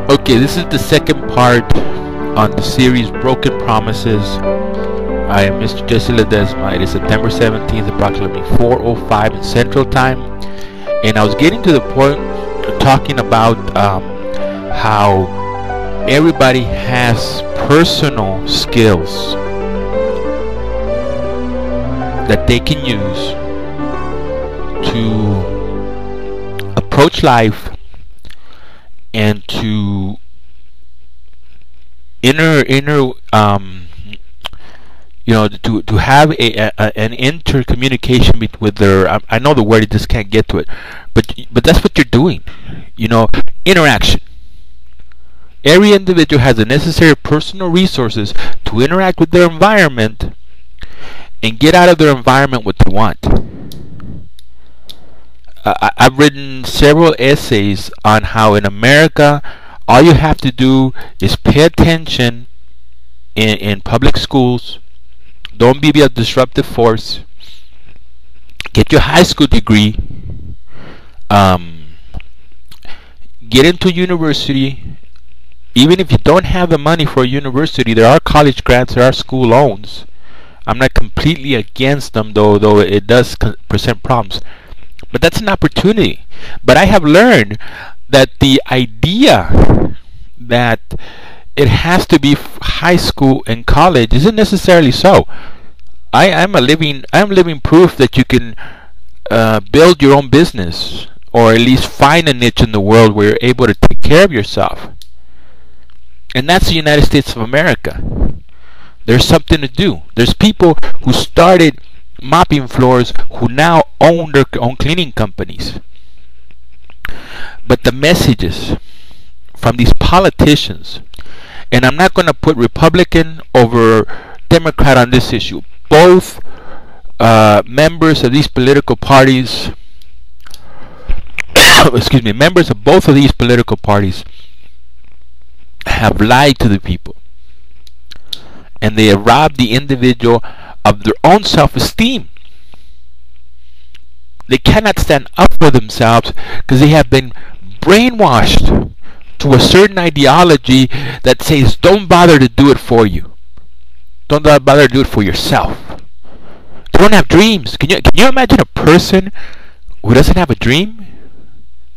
Okay, this is the second part on the series Broken Promises. I am Mr. Jesse Ledesma. It is September 17th, approximately 4:05 in Central Time. And I was getting to the point of talking about how everybody has personal skills that they can use to approach life and to to have an intercommunication with their I know the word, I just can't get to it, but that's what you're doing, interaction. Every individual has the necessary personal resources to interact with their environment and get out of their environment what they want. I've written several essays on how in America all you have to do is pay attention in public schools. Don't be a disruptive force. Get your high school degree. Get into university. Even if you don't have the money for a university, there are college grants, there are school loans. I'm not completely against them, though it does present problems. But that's an opportunity. But I have learned that the idea that it has to be high school and college isn't necessarily so. I'm living proof that you can build your own business, or at least find a niche in the world where you're able to take care of yourself. And that's the United States of America. There's something to do. There's people who started mopping floors who now own their own cleaning companies. But the messages from these politicians, and I'm not going to put Republican over Democrat on this issue. Both members of these political parties, members of both of these political parties have lied to the people. And they have robbed the individual of their own self-esteem. They cannot stand up for themselves because they have been brainwashed to a certain ideology that says don't bother to do it for you. Don't bother to do it for yourself. They don't have dreams. Can you imagine a person who doesn't have a dream?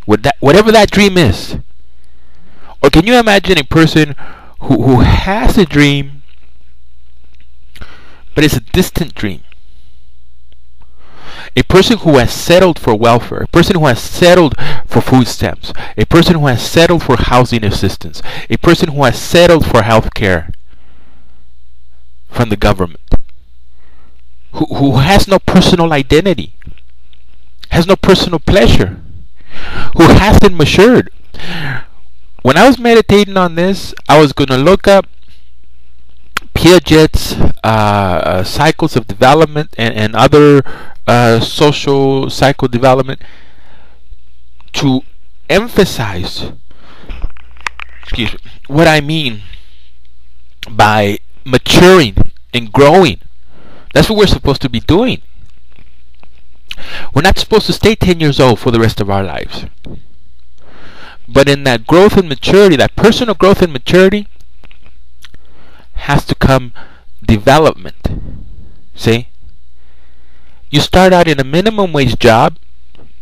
Whatever that dream is. Or can you imagine a person who has a dream, but it's a distant dream? A person who has settled for welfare, a person who has settled for food stamps, a person who has settled for housing assistance, a person who has settled for health care from the government, who has no personal identity, has no personal pleasure, who hasn't matured. When I was meditating on this, I was going to look up Piaget's cycles of development and other social cycle development to emphasize what I mean by maturing and growing. That's what we're supposed to be doing. We're not supposed to stay 10 years old for the rest of our lives. But in that growth and maturity, that personal growth and maturity, has to come development. See? You start out in a minimum wage job,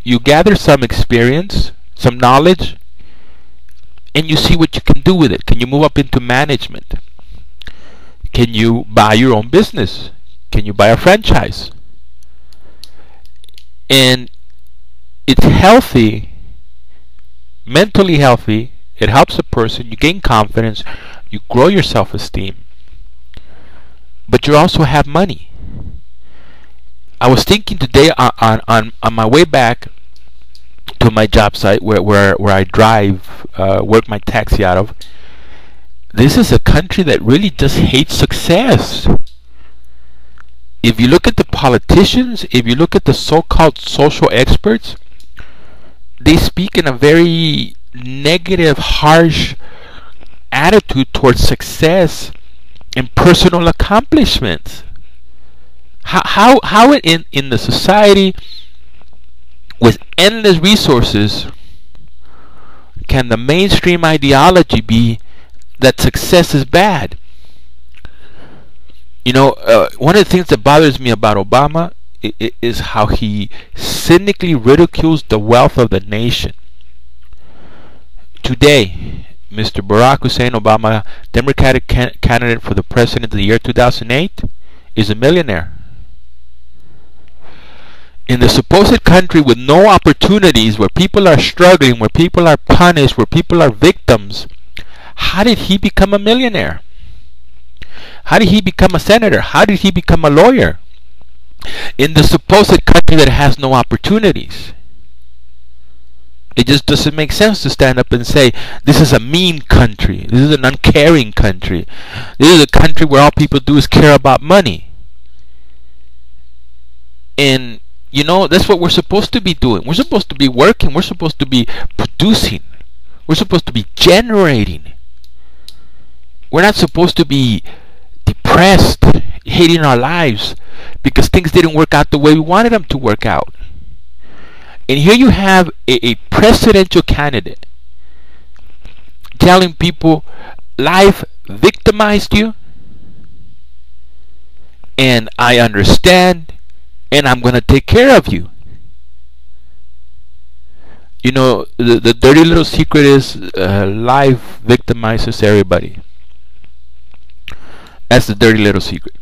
you gather some experience, some knowledge, and you see what you can do with it. Can you move up into management? Can you buy your own business? Can you buy a franchise? And it's healthy, mentally healthy. It helps a person. You gain confidence. You grow your self-esteem. But you also have money. I was thinking today on my way back to my job site where I drive, work my taxi out of. This is a country that really just hates success. If you look at the politicians, if you look at the so-called social experts, they speak in a very negative, harsh attitude towards success and personal accomplishments. How in the society with endless resources can the mainstream ideology be that success is bad? One of the things that bothers me about Obama is how he cynically ridicules the wealth of the nation. Today, Mr. Barack Hussein Obama, Democratic candidate for the president of the year 2008, is a millionaire. In the supposed country with no opportunities, where people are struggling, where people are punished, where people are victims, how did he become a millionaire? How did he become a senator? How did he become a lawyer? In the supposed country that has no opportunities. It just doesn't make sense to stand up and say, this is a mean country. This is an uncaring country. This is a country where all people do is care about money. And, that's what we're supposed to be doing. We're supposed to be working. We're supposed to be producing. We're supposed to be generating. We're not supposed to be depressed, hating our lives because things didn't work out the way we wanted them to work out. And here you have a presidential candidate telling people life victimized you, and I understand, and I'm going to take care of you. The dirty little secret is life victimizes everybody. That's the dirty little secret.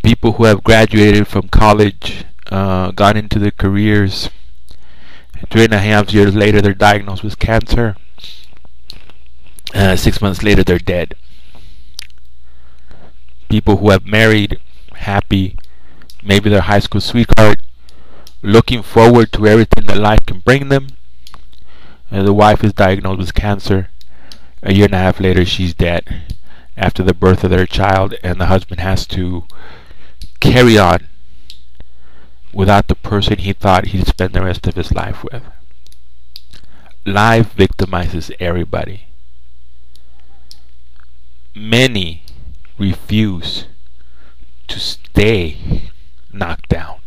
People who have graduated from college, gone into their careers, 3.5 years later they're diagnosed with cancer. 6 months later they're dead. People who have married, happy, maybe their high school sweetheart, looking forward to everything that life can bring them, and the wife is diagnosed with cancer. 1.5 years later she's dead after the birth of their child, and the husband has to carry on without the person he thought he'd spend the rest of his life with. Life victimizes everybody. Many refuse to stay knocked down.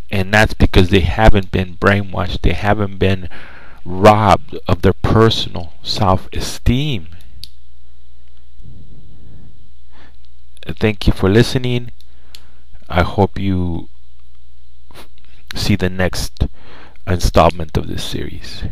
And that's because they haven't been brainwashed. They haven't been robbed of their personal self-esteem. Thank you for listening. I hope you see the next installment of this series.